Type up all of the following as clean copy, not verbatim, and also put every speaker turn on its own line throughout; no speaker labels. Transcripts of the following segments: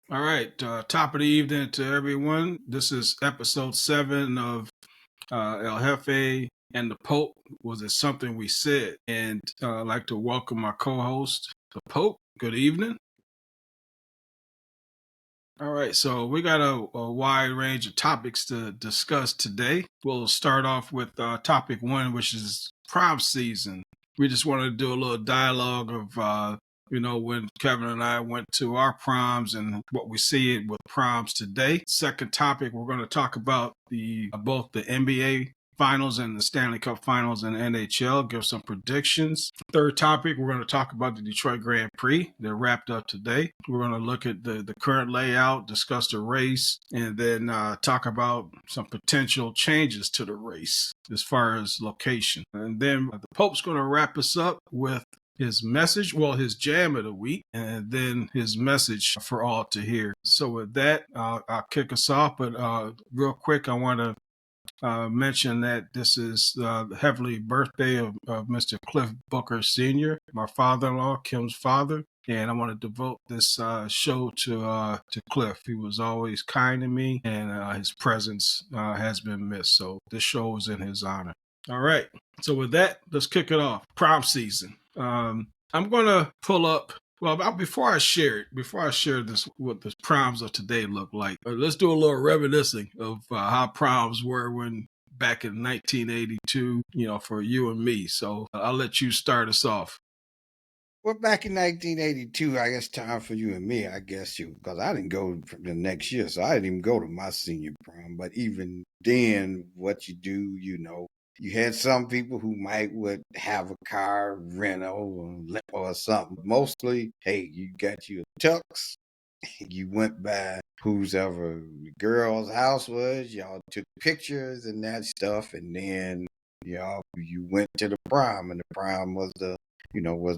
All right. Top of the evening to everyone. This is episode 7 of El Jefe and the Pope. Was it something we said? And I'd like to welcome my co host, the Pope. Good evening. All right. So we got a wide range of topics to discuss today. We'll start off with topic 1, which is prom season. We just wanted to do a little dialogue of when Kevin and I went to our proms and what we see with proms today. Second topic, we're going to talk about the both the NBA finals and the Stanley Cup finals and NHL, give some predictions. Third topic, we're going to talk about the Detroit Grand Prix. They're wrapped up today. We're going to look at the current layout, discuss the race, and then talk about some potential changes to the race as far as location. And then the Pope's going to wrap us up with his message, his jam of the week, and then his message for all to hear. So with that, I'll kick us off. But real quick, I want to mention that this is the heavenly birthday of Mr. Cliff Booker Sr., my father-in-law, Kim's father. And I want to devote this show to Cliff. He was always kind to me, and his presence has been missed. So this show is in his honor. All right. So with that, let's kick it off. Prom season. I'm going to pull up. Well, before I share this, what the proms of today look like, let's do a little reminiscing of how proms were when back in 1982, for you and me. So I'll let you start us off.
Well, back in 1982, I guess time for you and me, I guess because I didn't go the next year, so I didn't even go to my senior prom. But even then, what you do, you had some people who would have a car rental or something. Mostly, hey, you got you a tux. You went by whose ever the girl's house was. Y'all took pictures and that stuff, and then you went to the prom, and the prom was the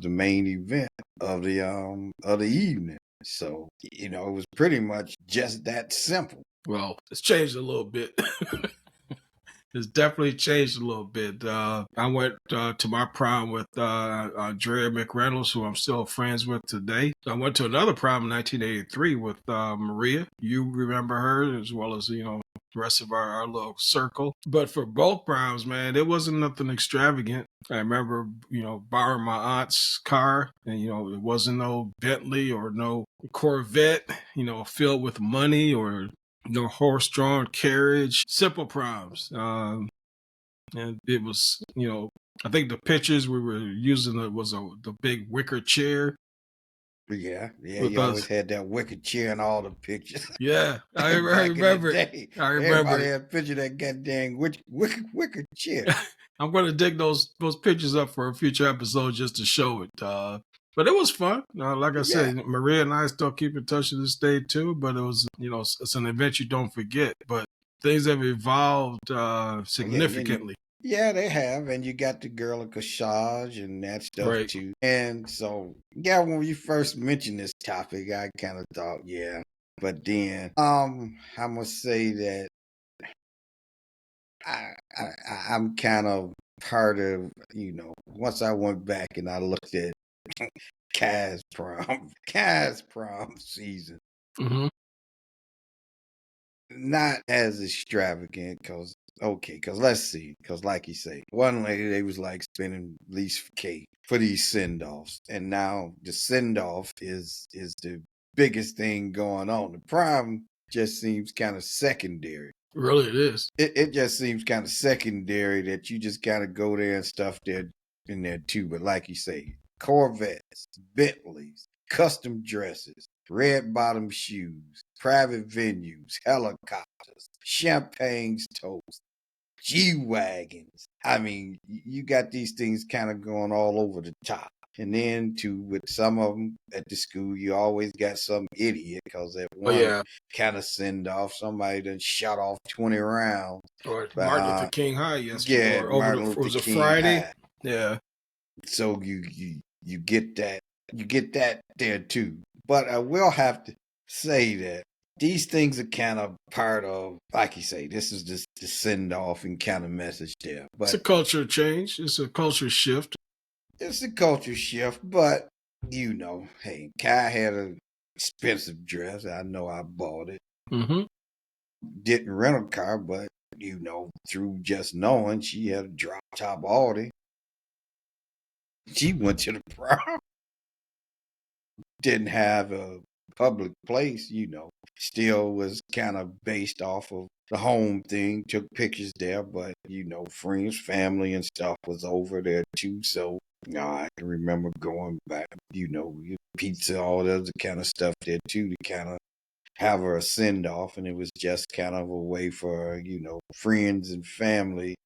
main event of the evening. So it was pretty much just that simple.
Well, it's changed a little bit. It's definitely changed a little bit. I went to my prom with Drea McReynolds, who I'm still friends with today. I went to another prom in 1983 with Maria. You remember her as well as, the rest of our little circle. But for both proms, man, it wasn't nothing extravagant. I remember, borrowing my aunt's car, and, it wasn't no Bentley or no Corvette, filled with money or no horse-drawn carriage, simple proms. And it was, I think the pictures we were using was the big wicker chair.
Yeah,
With
you always
us.
had that wicked chair in all the pictures.
Yeah, I
Back in the
remember.
day,
I remember.
everybody had a picture of that goddamn wicked chair.
I'm going to dig those pictures up for a future episode just to show it. But it was fun. Like I
Yeah,
said, Maria and I still keep in touch to this day too. But it was, it's an event you don't forget. But things have evolved significantly.
yeah, they have, and you got the girl of Corsage and that stuff
Right.
too. And so, yeah, when you first mentioned this topic, I kind of thought, yeah. But then, I must say that I'm kind of part of, once I went back and I looked at Kai's prom season,
Mm-hmm.
not as extravagant because let's see, because like you say, one lady they was like spending at least K for these send offs, and now the send off is the biggest thing going on. The prom just seems kind of secondary.
Really, it is.
It just seems kind of secondary that you just kind of go there and stuff there in there too. But like you say, Corvettes, Bentleys, custom dresses, red bottom shoes, private venues, helicopters, champagne's toast, G wagons. I mean, you got these things kind of going all over the top. And then, too, with some of them at the school, you always got some idiot because at
Oh
one
yeah.
kind of send off, somebody done shot off 20 rounds.
Or Martin Luther
Behind,
King High yesterday,
yeah,
or
Martin Luther
was it
King
Friday?
High.
Yeah.
So you get that, there too. But I will have to say that these things are kind of part of, like you say, this is just the send off and kind of message there.
It's a
But
culture change. It's a culture shift.
it's a culture shift. But hey, Kai had expensive dress. I know I bought it.
Mm-hmm.
Didn't rent a car, but through just knowing she had a drop top Audi, she went to the prom. Didn't have a public place, still was kind of based off of the home thing. Took pictures there, but friends, family, and stuff was over there too. So I can remember going back, pizza, all the other kind of stuff there too, to kind of have her a send off, and it was just kind of a way for friends and family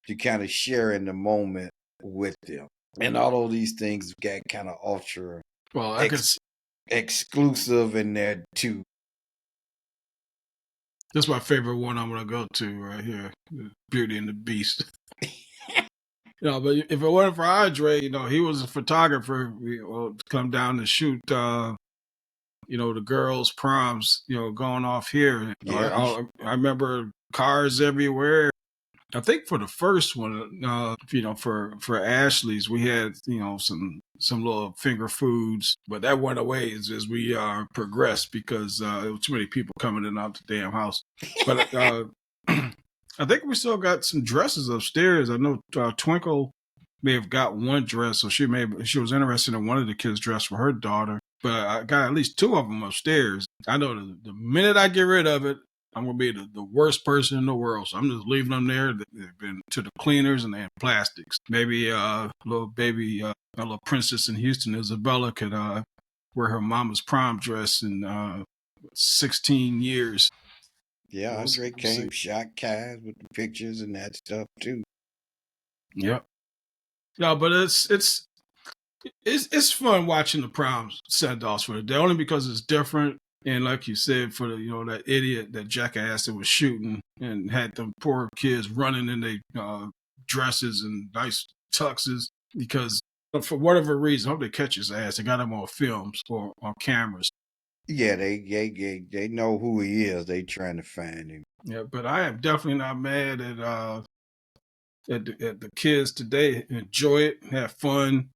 to kind of share in the moment with them. And all of these things got kind of ultra
Well, I could.
exclusive in there too.
That's my favorite one. I'm gonna go to right here, Beauty and the Beast. But if it wasn't for Andre, he was a photographer. Come down to shoot, the girls' proms, going off here.
Yeah,
I remember cars everywhere. I think for the first one, for Ashley's, we had some little finger foods, but that went away as we progressed because there were too many people coming in and out the damn house. But I think we still got some dresses upstairs. I know Twinkle may have got one dress, so she was interested in one of the kids' dress for her daughter. But I got at least two of them upstairs. I know the minute I get rid of it, I'm gonna be the worst person in the world. So I'm just leaving them there. They've been to the cleaners and they have plastics. Maybe a little princess in Houston, Isabella, could wear her mama's prom dress in 16 years.
Yeah, Andre came, shot Kaz with the pictures and that stuff too.
Yep. Yeah, but it's fun watching the prom send offs for the day, only because it's different. And like you said, for the that idiot, that jackass that was shooting and had them poor kids running in their dresses and nice tuxes because for whatever reason, I hope they catch his ass. They got him on films or on cameras.
Yeah, they know who he is. They trying to find him.
Yeah, but I am definitely not mad at the kids today. Enjoy it, have fun.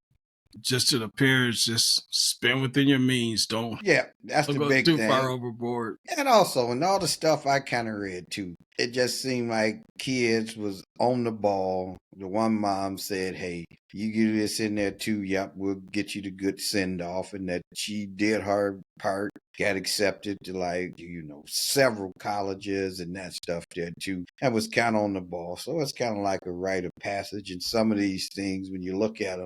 Just to the parents, just spend within your means.
That's the
go
big
too
thing.
far overboard.
And also, and all the stuff I kind of read too, it just seemed like kids was on the ball. The one mom said, "Hey, you get this in there too. Yep, we'll get you the good send off," and that she did her part, got accepted to several colleges and that stuff there too, and was kind of on the ball. So it's kind of like a rite of passage. And some of these things, when you look at them,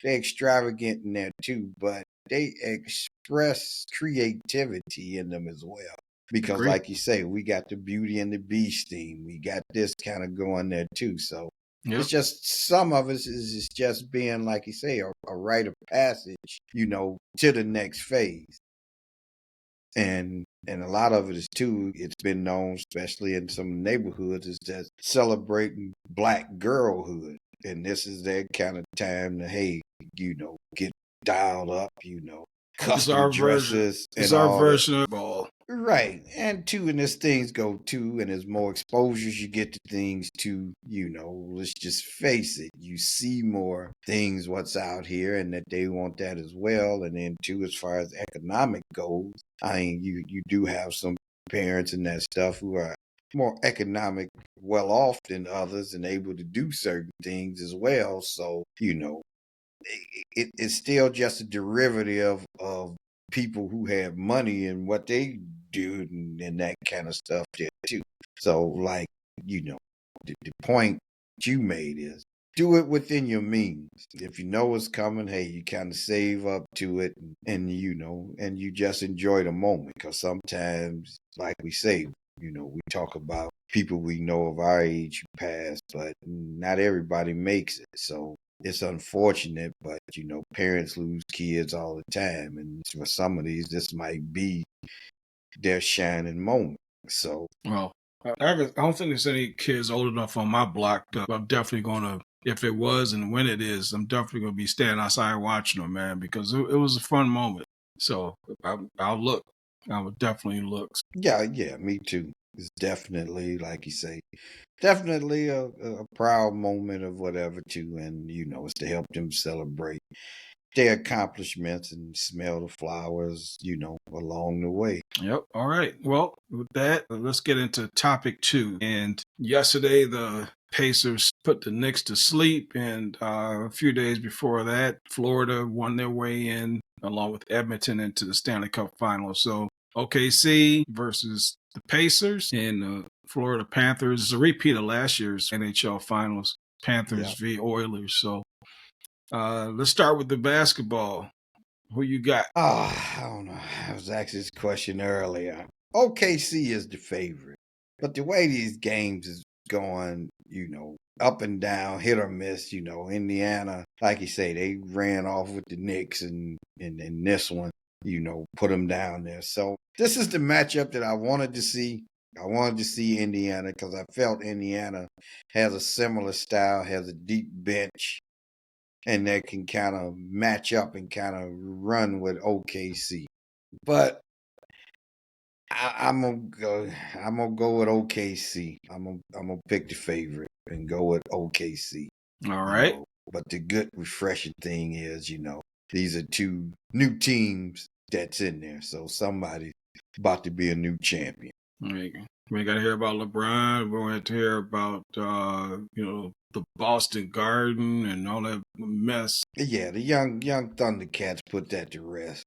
they're extravagant in there too, but they express creativity in them as well. Because,
Agreed.
like you say, we got the Beauty and the Beast theme. We got this kind of going there too. So it's just some of us is just being, like you say, a rite of passage, to the next phase. And a lot of it is too, it's been known, especially in some neighborhoods, is just celebrating Black girlhood. And this is their kind of time to, hey, get dialed up, custom dresses.
It's our version of ball.
Right. And and as things go too, and as more exposures you get to things too, let's just face it, you see more things what's out here and that they want that as well. And then too, as far as economic goes, I mean, you do have some parents and that stuff who are more economic well off than others and able to do certain things as well. So, it's still just a derivative of people who have money and what they do and that kind of stuff there too. So the point you made is do it within your means. If you know it's coming, hey, you kind of save up to it and you just enjoy the moment. Because sometimes, like we say, we talk about people we know of our age who pass, but not everybody makes it. So it's unfortunate, but parents lose kids all the time, and for some of these, this might be their shining moment. So,
well, I don't think there's any kids old enough on my block. I'm definitely gonna, if it was and when it is, I'm definitely gonna be standing outside watching them, man, because it was a fun moment. So I'll look. I would definitely look.
Yeah, me too. It's definitely, like you say, definitely a proud moment of whatever too, and it's to help them celebrate. their accomplishments and smell the flowers, along the way.
Yep. All right. Well, with that, let's get into topic 2. And yesterday, the Pacers put the Knicks to sleep. And a few days before that, Florida won their way in, along with Edmonton, into the Stanley Cup Finals. So OKC versus the Pacers and the Florida Panthers. It's a repeat of last year's NHL Finals, Panthers v. Oilers. So let's start with the basketball. Who you got?
I don't know. I was asked this question earlier. OKC is the favorite, but the way these games is going, up and down, hit or miss, Indiana, like you say, they ran off with the Knicks and this one, put them down there. So this is the matchup that I wanted to see. I wanted to see Indiana because I felt Indiana has a similar style, has a deep bench, and that can kind of match up and kind of run with OKC. But I'm gonna go with OKC. I'm gonna pick the favorite and go with OKC.
All right.
But the good refreshing thing is, these are two new teams that's in there. So somebody's about to be a new champion.
We got to hear about LeBron. We're going to hear about, the Boston Garden and all that mess.
Yeah, the young Thundercats put that to rest.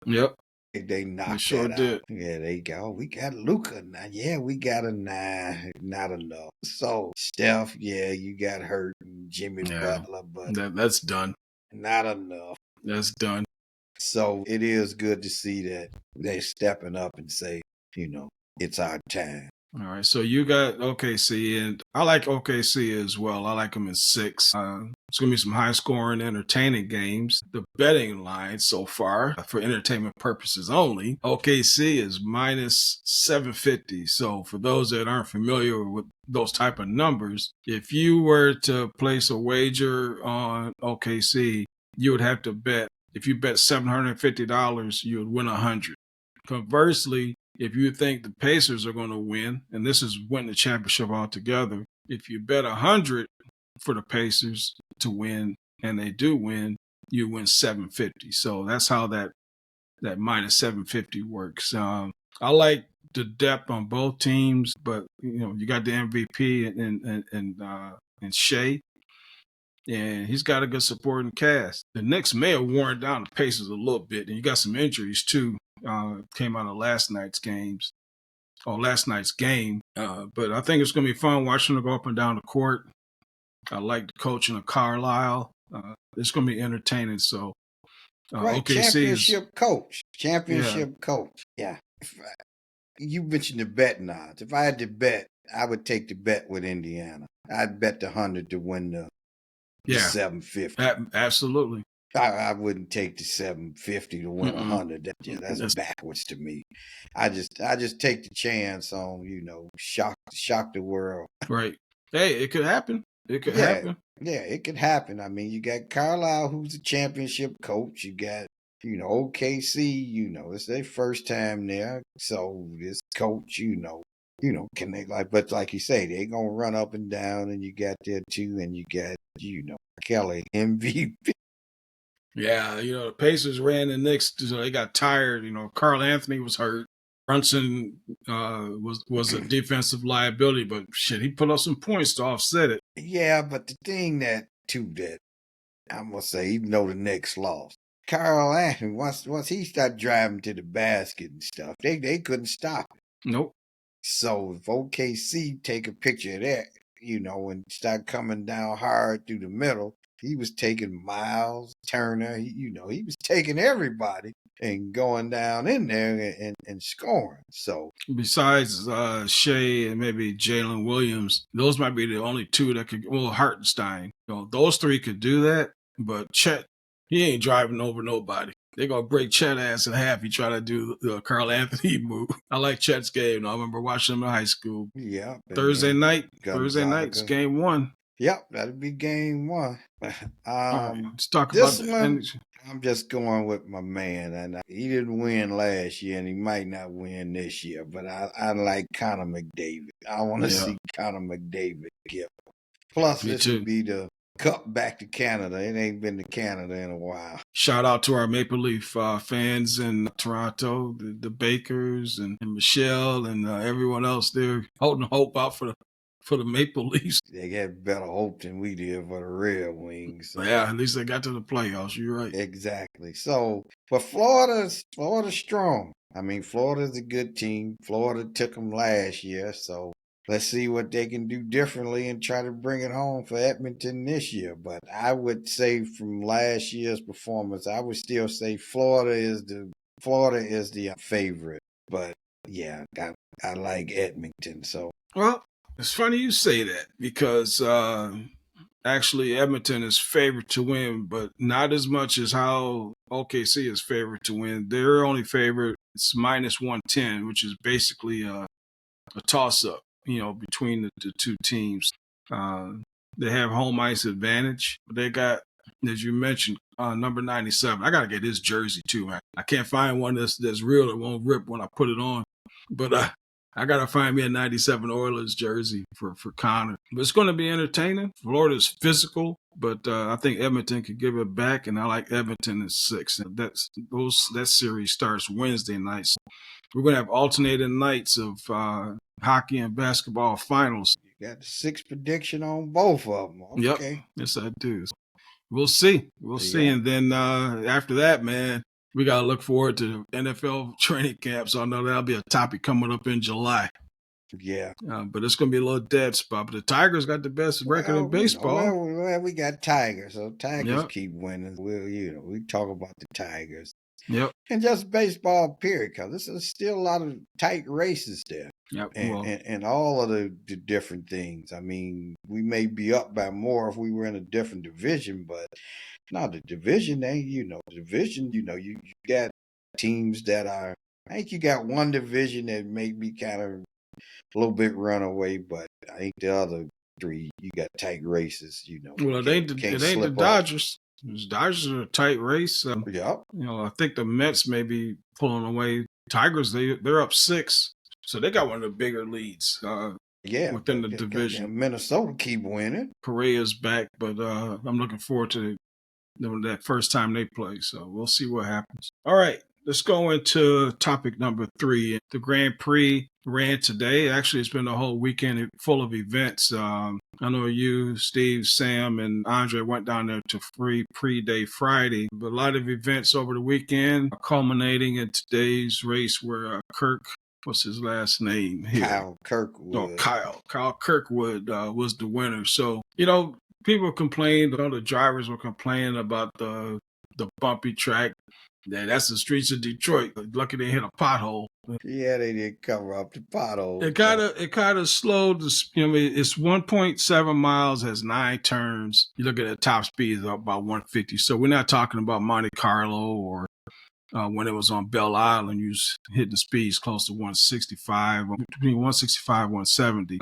Yep.
They knocked
they sure
that
did.
out. Yeah, they go. We got Luka now. Yeah, we got a 9. Not enough. So Steph, yeah, you got hurt. And Jimmy Butler, but
that's done.
Not enough.
That's done.
So it is good to see that they're stepping up and say, it's our time.
All right, so you got OKC, and I like OKC as well. I like them in 6. It's going to be some high-scoring, entertaining games. The betting line so far, for entertainment purposes only, OKC is minus 750. So for those that aren't familiar with those type of numbers, if you were to place a wager on OKC, you would have to bet. If you bet $750, you would win 100. Conversely, if you think the Pacers are going to win, and this is win the championship altogether, if you bet 100 for the Pacers to win, and they do win, you win 750. So that's how that minus 750 works. I like the depth on both teams, but you got the MVP and Shea, and he's got a good supporting cast. The Knicks may have worn down the Pacers a little bit, and you got some injuries too. Came out of last night's game. But I think it's going to be fun watching them go up and down the court. I like the coaching of Carlisle. It's going to be entertaining. So,
right,
OKC
championship coach. Yeah. You mentioned the betting odds. If I had to bet, I would take the bet with Indiana. I'd bet the 100 to win the 750.
Absolutely.
I wouldn't take the 750 to win 100. That's backwards to me. I just take the chance on, shock the world.
Right. Hey, it could happen. It could happen.
Yeah, it could happen. I mean, you got Carlisle, who's a championship coach. You got, OKC, it's their first time there. So this coach, can they but like you say, they gonna run up and down, and you got there too, and you got, Kelly MVP.
Yeah, the Pacers ran the Knicks, so they got tired. Carl Anthony was hurt. Brunson was a defensive liability, but shit, he put up some points to offset it.
Yeah, but the thing that I'm gonna say, even though the Knicks lost, Carl Anthony, once he started driving to the basket and stuff, they couldn't stop it.
Nope.
So if OKC take a picture of that, and start coming down hard through the middle, he was taking Miles Turner. He was taking everybody and going down in there and scoring. So
besides Shea and maybe Jalen Williams, those might be the only two that could. Well, Hartenstein, those 3 could do that. But Chet, he ain't driving over nobody. They're going to break Chet ass in half. He try to do the Carl Anthony move. I like Chet's game. I remember watching him in high school.
Yeah.
Thursday night's game 1.
Yep, that'll be game 1.
Let's talk about
one. I'm just going with my man. And he didn't win last year, and he might not win this year. But I like Connor McDavid. I want to see Connor McDavid give. Plus, this would be the cup back to Canada. It ain't been to Canada in a while.
Shout out to our Maple Leaf fans in Toronto, the Bakers and Michelle and everyone else there holding hope out for the Maple Leafs.
They had better hope than we did for the Red Wings. So.
Yeah, at least they got to the playoffs. You're right.
Exactly. So, but Florida's strong. I mean, Florida's a good team. Florida took them last year, so let's see what they can do differently and try to bring it home for Edmonton this year. But I would say from last year's performance, I would still say Florida is the favorite. But yeah, I like Edmonton. So
well, it's funny you say that because actually Edmonton is favored to win, but not as much as how OKC is favored to win. They're only favorite. It's minus 110, which is basically a toss-up, between the two teams. They have home ice advantage. They got, as you mentioned, number 97. I got to get his jersey too, man. I can't find one that's real that won't rip when I put it on. But I got to find me a 97 Oilers jersey for Connor. But it's going to be entertaining. Florida's physical, but I think Edmonton could give it back, and I like Edmonton at 6. And that series starts Wednesday night. So we're going to have alternating nights of hockey and basketball finals.
You got the 6 prediction on both of them. Okay.
Yep. Yes, I do. We'll see. We'll see. And then after that, man, we got to look forward to NFL training camp. So I know that'll be a topic coming up in July.
Yeah.
But it's going to be a little dead spot. But the Tigers got the best record in baseball.
Well, we got Tigers. So Tigers keep winning. We talk about the Tigers.
Yep.
And just baseball, period, because there's still a lot of tight races there.
Yep.
And all of the different things. I mean, we may be up by more if we were in a different division, but no, the division ain't, the division, you got teams that are, I think you got one division that may be kind of a little bit runaway, but I think the other 3, you got tight races,
Well, it ain't the Dodgers. The Dodgers are a tight race.
Yep.
I think the Mets may be pulling away. Tigers, they're up 6. So they got one of the bigger leads within the division.
Minnesota keep winning.
Correa's back, but I'm looking forward to that first time they play. So we'll see what happens. All right, let's go into topic number 3. The Grand Prix ran today. Actually, it's been a whole weekend full of events. I know you, Steve, Sam, and Andre went down there to Free Pre-Day Friday. But a lot of events over the weekend, culminating in today's race where what's his last name here?
Kyle Kirkwood.
No, Kyle Kirkwood was the winner. So, people complained, the drivers were complaining about the bumpy track. That's the streets of Detroit. Lucky they hit a pothole.
Yeah, they did cover up the pothole.
It kind of slowed. It's 1.7 miles, has 9 turns. You look at the top speed is up about 150. So we're not talking about Monte Carlo or when it was on Belle Island, you was hitting speeds close to 165, between 165 and 170.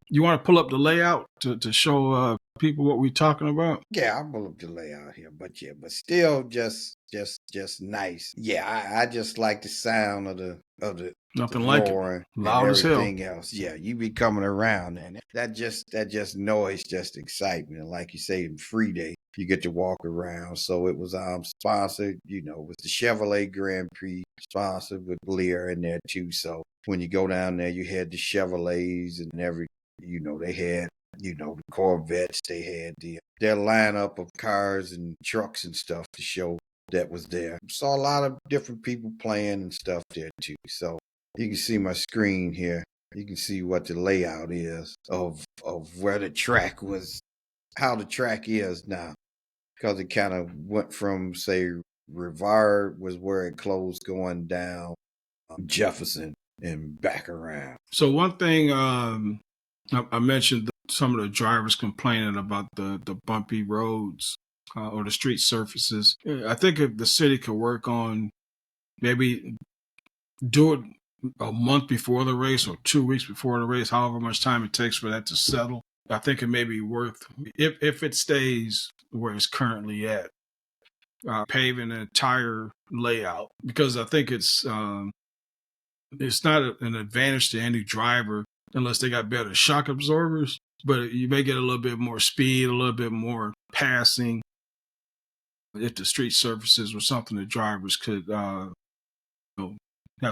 You want to pull up the layout to show people what we're talking about?
Yeah, I'll pull up the layout here, but still just nice. Yeah, I just like the sound of the
nothing like it, loud as hell.
Everything else, yeah, you be coming around, and that just noise, just excitement. And like you say, in Free Day, you get to walk around. So it was sponsored, with the Chevrolet Grand Prix, sponsored with Lear in there too. So when you go down there, you had the Chevrolets and they had, the Corvettes, they had their lineup of cars and trucks and stuff to show that was there. Saw a lot of different people playing and stuff there too. So you can see my screen here. You can see what the layout is of where the track was, how the track is now. Because it kind of went from, say, Rivard was where it closed going down Jefferson and back around.
So one thing I mentioned some of the drivers complaining about the bumpy roads or the street surfaces. I think if the city could work on maybe do it a month before the race or 2 weeks before the race, however much time it takes for that to settle, I think it may be worth, if it stays where it's currently at, paving the entire layout, because I think it's not an advantage to any driver unless they got better shock absorbers. but you may get a little bit more speed, a little bit more passing if the street surfaces were something the drivers could have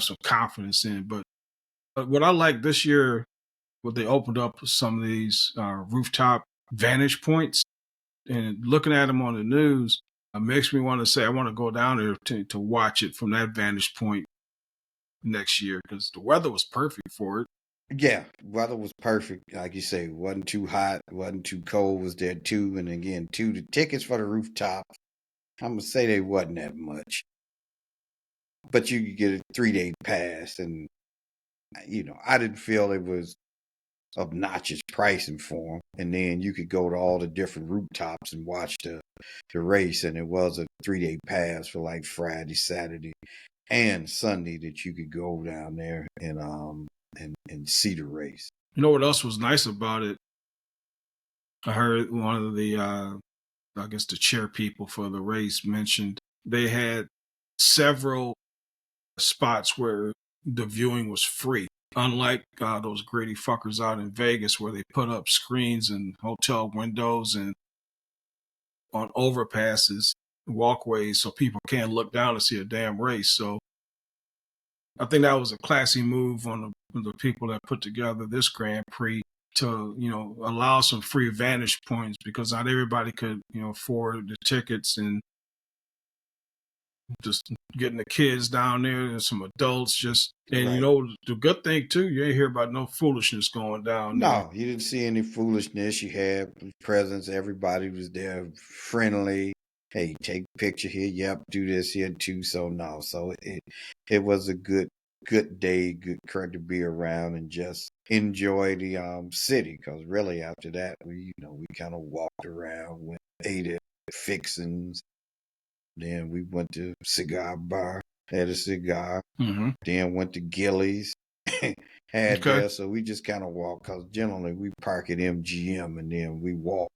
some confidence in. But what I like this year, what they opened up some of these rooftop vantage points, and looking at them on the news, makes me want to say I want to go down there to watch it from that vantage point next year because the weather was perfect for it.
Yeah, weather was perfect. Like you say, wasn't too hot, wasn't too cold, was there too. And again, too, the tickets for the rooftop, I'm gonna say they wasn't that much. But you could get a 3-day pass, and I didn't feel it was obnoxious pricing for them. And then you could go to all the different rooftops and watch the race, and it was a 3-day pass for like Friday, Saturday, and Sunday that you could go down there and see the race.
You know what else was nice about it? I heard one of the I guess the chair people for the race mentioned they had several spots where the viewing was free. Unlike those greedy fuckers out in Vegas where they put up screens and hotel windows and on overpasses, walkways, so people can't look down to see a damn race. So I think that was a classy move on the people that put together this Grand Prix to, allow some free vantage points because not everybody could, afford the tickets, and just getting the kids down there and some adults and
Right.
the good thing too, you ain't hear about no foolishness going down there.
No, you didn't see any foolishness. You had presence. Everybody was there, friendly. Hey, take a picture here. Yep, do this here too. So no, so it was a good day, good crowd to be around and just enjoy the city. Because really, after that, we kind of walked around, went ate at Fixins. Then we went to cigar bar, had a cigar.
Mm-hmm.
Then went to Gillies. Had
Okay.
there, so we just kind of walked because generally we park at MGM and then we walk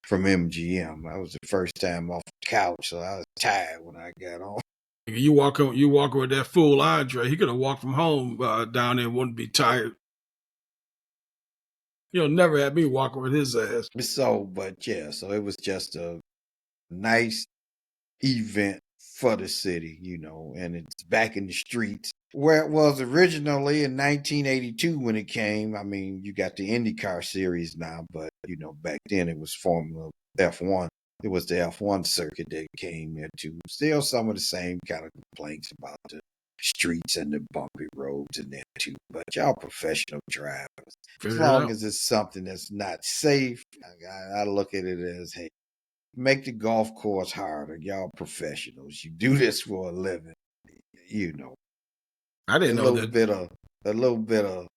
from MGM. That was the first time off the couch, so I was tired when I got on.
You walk with that fool Andre. He could have walked from home down there and wouldn't be tired. You'll never have me walking with his ass.
So, but yeah, so it was just a nice event for the city, and it's back in the streets where it was originally in 1982 when it came. I mean, you got the IndyCar series now, but back then it was Formula F1. It was the F1 circuit that came there too. Still some of the same kind of complaints about the streets and the bumpy roads and that too. But y'all professional drivers. As long as it's something that's not safe, I look at it as, hey, make the golf course harder. Y'all professionals. You do this for a living.
I didn't know that.
A little bit of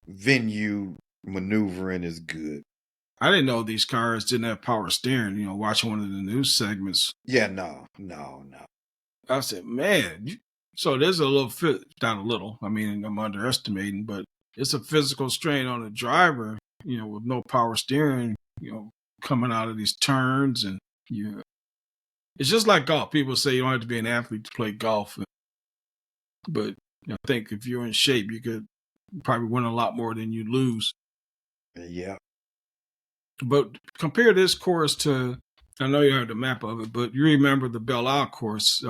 venue maneuvering is good.
I didn't know these cars didn't have power steering. Watching one of the news segments.
Yeah, no.
I said, man, so there's a little not a little. I mean, I'm underestimating, but it's a physical strain on the driver. With no power steering. Coming out of these turns, and it's just like golf. People say you don't have to be an athlete to play golf, but I think if you're in shape, you could probably win a lot more than you lose.
Yeah.
But compare this course to, I know you heard the map of it, but you remember the Belle Isle course.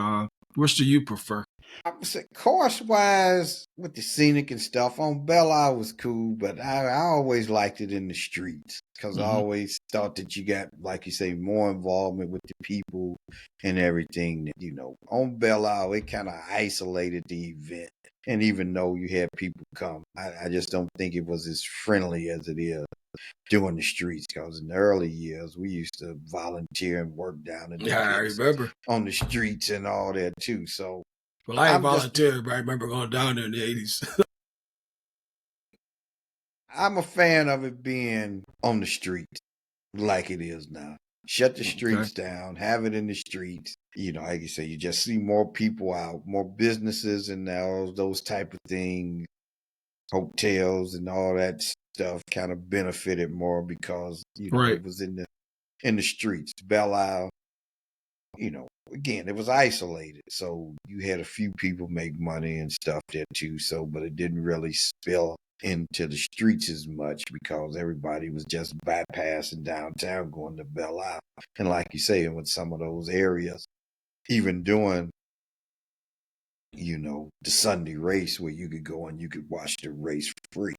Which do you prefer?
I would say course-wise, with the scenic and stuff, on Belle Isle was cool, but I always liked it in the streets because I always thought that you got, like you say, more involvement with the people and everything. On Belle Isle, it kind of isolated the event. And even though you had people come, I just don't think it was as friendly as it is doing the streets. Because in the early years, we used to volunteer and work down in the
I remember
on the streets and all that too. So,
well, I ain't volunteered, but I remember going down there in the 80s.
I'm a fan of it being on the streets like it is now. Shut the streets down, have it in the streets. Like you say, you just see more people out, more businesses and those type of things, hotels and all that stuff kind of benefited more because, it was in the streets. Belle Isle, again, it was isolated. So you had a few people make money and stuff there too. So, but it didn't really spill into the streets as much because everybody was just bypassing downtown going to Belle Isle. And like you say, with some of those areas, even doing, the Sunday race where you could go and you could watch the race for free.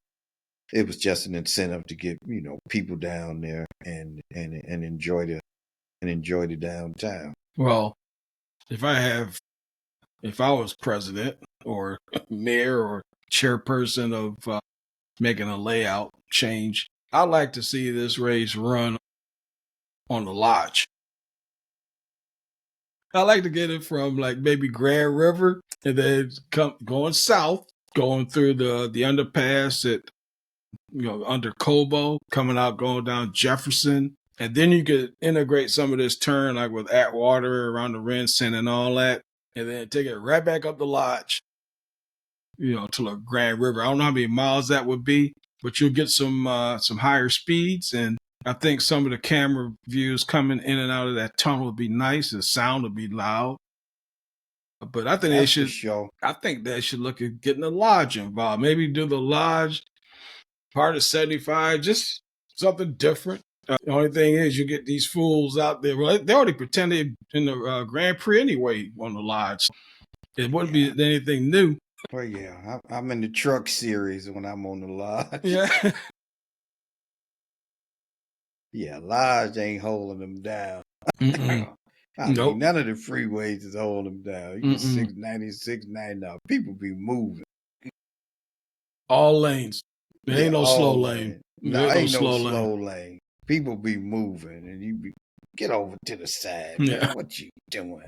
It was just an incentive to get, people down there and enjoy the downtown.
Well, if I was president or mayor or chairperson of making a layout change, I'd like to see this race run on the lodge. I like to get it from like maybe Grand River and then going south, going through the underpass at under Cobo, coming out, going down Jefferson. And then you could integrate some of this turn like with Atwater around the Renson and all that. And then take it right back up the lodge, to the Grand River. I don't know how many miles that would be, but you'll get some higher speeds. And I think some of the camera views coming in and out of that tunnel would be nice. The sound would be loud. But I think
That's for sure.
I think they should look at getting the lodge involved. Maybe do the lodge part of 75, just something different. The only thing is you get these fools out there. Well, they already pretend they're in the Grand Prix anyway on the lodge. It wouldn't be anything new.
Well, yeah, I'm in the truck series when I'm on the lodge.
Yeah.
Yeah, lodge ain't holding them down.
Nope.
None of the freeways is holding them down. You get 690, 690. People be moving.
All lanes. There ain't no slow lane.
No, ain't no slow lane. People be moving, and you get over to the side. Yeah. Man, what you doing?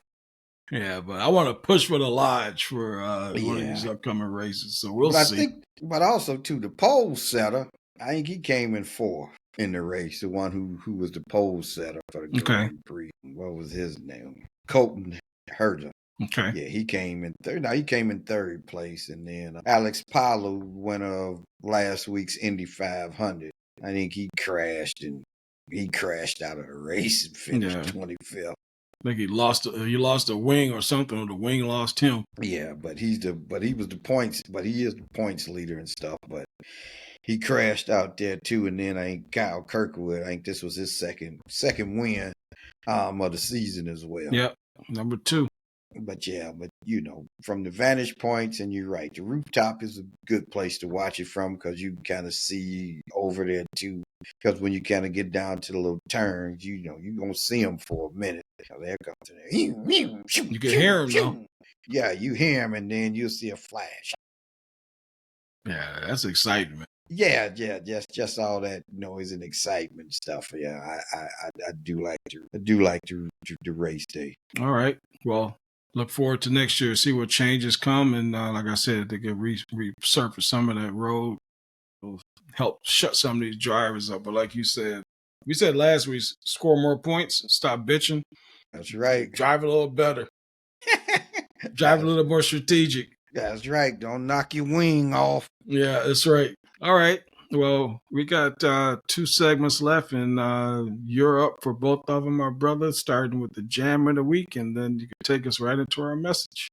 Yeah, but I want to push for the lodge for one of these upcoming races. So we'll see.
But also, too, the pole setter, I think he came in fourth in the race. The one who was the pole setter for the Grand Prix. What was his name? Colton Herter.
Okay.
Yeah, he came in third. Now he came in third place, and then Alex Palou, winner of last week's Indy 500. I think he crashed out of the race and finished 25th.
I think he lost a wing or something, or the wing lost him.
Yeah, but he is the points leader and stuff. But he crashed out there too. And then I think Kyle Kirkwood, I think this was his second win of the season as well.
Yep, number 2.
But from the vantage points, and you're right, the rooftop is a good place to watch it from because you can kind of see over there too. Because when you kind of get down to the little turns, you're going to see them for a minute. There comes
you can hear them though.
Yeah, you hear them, and then you'll see a flash.
Yeah, that's exciting, man.
Yeah, just all that noise and excitement stuff. Yeah, I do like the race day.
All right, well, look forward to next year, see what changes come, and like I said, they can resurface some of that road, will help shut some of these drivers up. But like you said, we said last week, score more points, stop bitching.
That's right.
Drive a little better. Drive a little more strategic.
That's right. Don't knock your wing off.
Yeah, that's right. All right. Well, we got 2 segments left, and you're up for both of them, my brother, starting with the jam of the week, and then you can take us right into our message.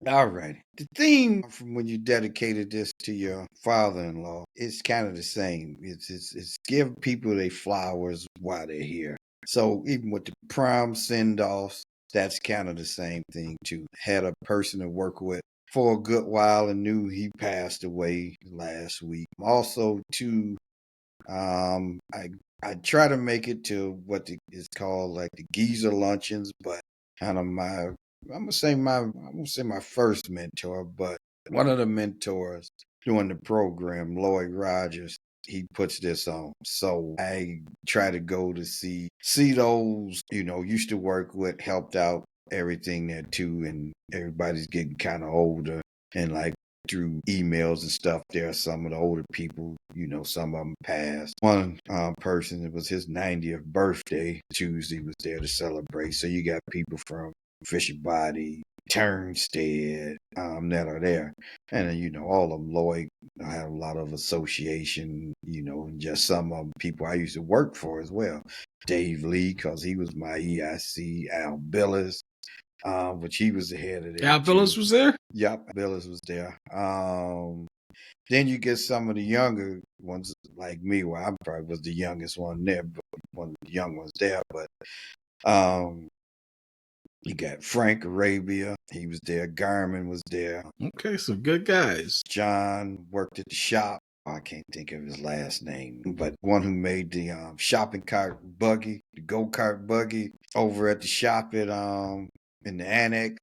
All right. The theme from when you dedicated this to your father-in-law is kind of the same. It's give people their flowers while they're here. So even with the prom send-offs, that's kind of the same thing too. Had a person to work with for a good while and knew he passed away last week. Also, too, I try to make it to what is called like the geezer luncheons, but kind of I'm gonna say my first mentor, but one of the mentors during the program, Lloyd Rogers, he puts this on. So I try to go to see those, used to work with, helped out everything there too, and everybody's getting kind of older, and like through emails and stuff, there are some of the older people, some of them passed. One person, it was his 90th birthday. Tuesday was there to celebrate. So you got people from Fisher Body, Turnstead, that are there. And then, all of them, Lloyd, I have a lot of association, and just some of them people I used to work for as well. Dave Lee, because he was my EIC. Al Billis, which he was the head of that.
Al Billis was there?
Yep, Billis was there. Then you get some of the younger ones like me, where I probably was the youngest one there, but one of the young ones there. But um, you got Frank Arabia, he was there. Garmin was there.
Okay, so good guys.
John worked at the shop. I can't think of his last name, but one who made the shopping cart buggy, the go-kart buggy over at the shop at in the annex.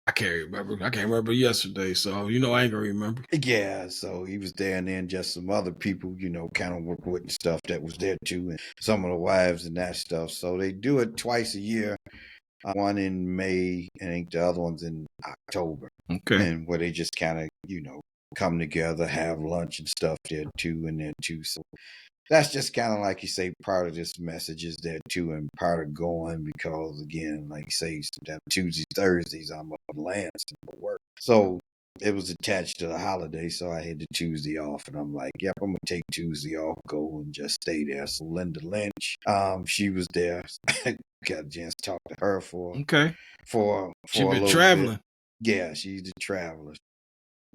I can't remember yesterday, so I ain't gonna remember.
Yeah, so he was there, and then just some other people, kind of work with and stuff that was there too, and some of the wives and that stuff. So they do it twice a year. One in May, and I think the other one's in October.
Okay.
And where they just kind of, come together, have lunch and stuff there too, and there too. So that's just kind of like you say, part of this message is there too, and part of going because again, like you say, that Tuesdays, Thursdays, I'm up in Lansing for work. So it was attached to the holiday, so I had the Tuesday off, and I'm like, yep, I'm gonna take Tuesday off, go and just stay there. So Linda Lynch, she was there. Got a chance to talk to her for
She
a
been
little
traveling.
bit. Yeah, she's the traveler.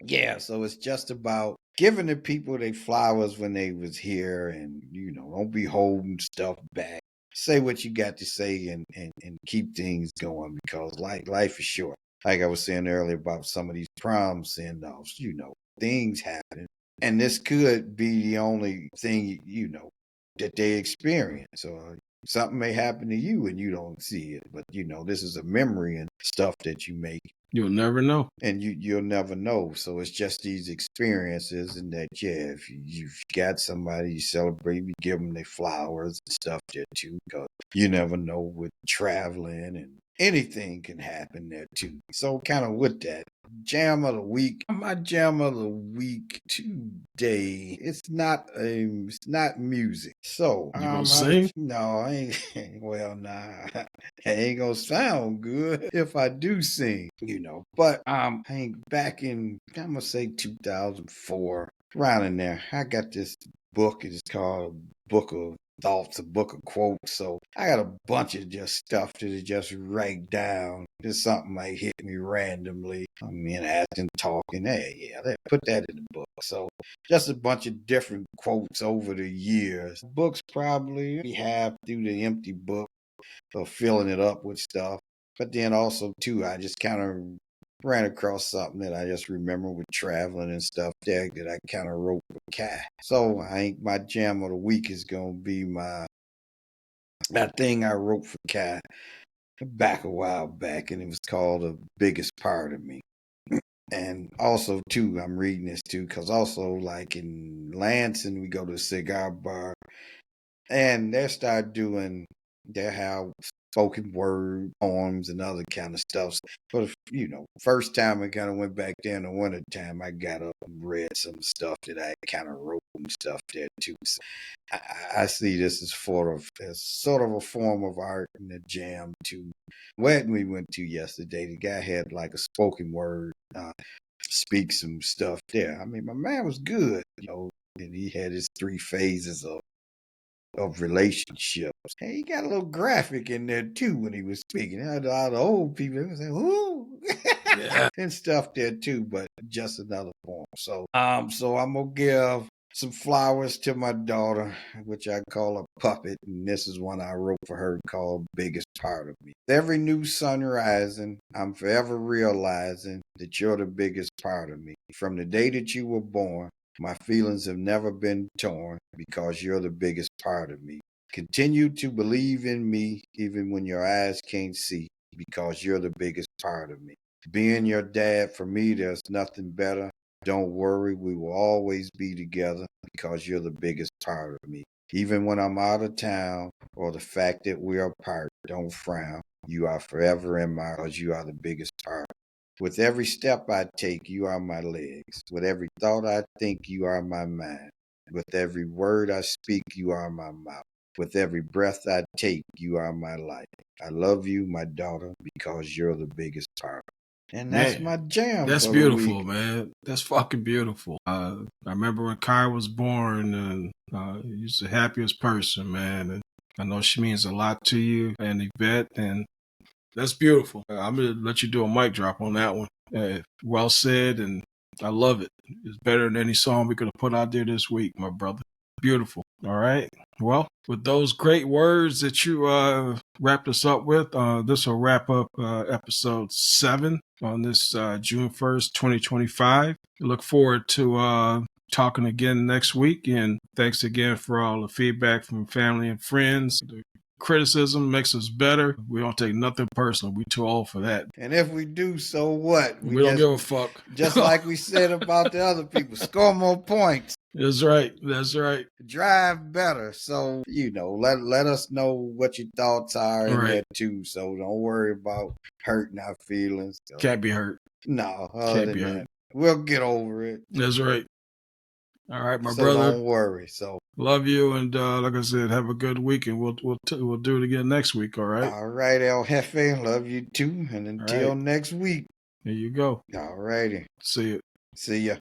Yeah, so it's just about giving the people their flowers when they was here, and don't be holding stuff back. Say what you got to say, and keep things going, because life is short. Like I was saying earlier about some of these prom send-offs, things happen, and this could be the only thing that they experience. So something may happen to you and you don't see it, but this is a memory and stuff that you make.
You'll never know.
And you'll never know. So it's just these experiences, and that, yeah, if you've got somebody you celebrate, you give them their flowers and stuff there too, because you never know with traveling, and anything can happen there too. So kind of with that, jam of the week, my jam of the week today, it's not music. So
You gonna sing?
no, I ain't. Well, nah, it ain't gonna sound good if I do sing, But I think back in, I'm gonna say 2004, around in there, I got this book. It's called Book of Thoughts, a book of quotes. So I got a bunch of just stuff to just write down. Just something might hit me randomly. I mean, asking, talking. Hey, yeah, put that in the book. So just a bunch of different quotes over the years. Books probably half through the empty book, or filling it up with stuff. But then also too, I just kind of ran across something that I just remember with traveling and stuff there that I kind of wrote with Kai. So I think my jam of the week is gonna be that thing I wrote for Kai back a while back, and it was called The Biggest Part of Me. And also too, I'm reading this too, because also like in Lansing, we go to a cigar bar, and they start doing their how spoken word poems and other kind of stuff. But first time I kind of went back there in the winter time, I got up and read some stuff that I kind of wrote and stuff there too. So I see this as sort of a form of art and a jam too. Wedding we went to yesterday, the guy had like a spoken word, speak some stuff there. I mean, my man was good, and he had his 3 phases of relationships. And he got a little graphic in there too when he was speaking. All the old people was like, "Ooh,"
Yeah.
and stuff there too, but just another form. So I'm gonna give some flowers to my daughter, which I call a puppet, and this is one I wrote for her called Biggest Part of Me. Every new sun rising, I'm forever realizing that you're the biggest part of me. From the day that you were born, my feelings have never been torn because you're the biggest part of me. Continue to believe in me even when your eyes can't see because you're the biggest part of me. Being your dad, for me, there's nothing better. Don't worry, we will always be together because you're the biggest part of me. Even when I'm out of town or the fact that we're apart, don't frown. You are forever in my because you are the biggest part. With every step I take, you are my legs. With every thought I think, you are my mind. With every word I speak, you are my mouth. With every breath I take, you are my life. I love you, my daughter, because you're the biggest part. And that's my jam.
That's
for
beautiful,
the week.
man. That's fucking beautiful. I remember when Kai was born, and he's the happiest person, man. And I know she means a lot to you and Yvette, and that's beautiful. I'm gonna let you do a mic drop on that one. Well said, and I love it. It's better than any song we could have put out there this week, my brother. Beautiful. All right. Well, with those great words that you wrapped us up with, this will wrap up episode 7 on this June 1st, 2025. I look forward to talking again next week. And thanks again for all the feedback from family and friends. The criticism makes us better. We don't take nothing personal. We too old for that.
And if we do, so what?
We don't give a fuck.
Just like we said about the other people, score more points.
That's right. That's right.
Drive better. So, let us know what your thoughts are in that too. So don't worry about hurting our feelings. So,
can't be hurt.
No, can't be hurt. We'll get over it.
That's right. All right, my brother.
Don't worry. So
love you, and like I said, have a good week, and we'll do it again next week. All right.
All right, El Jefe. Love you too, and until next week.
There you go.
All righty.
See you.
See ya.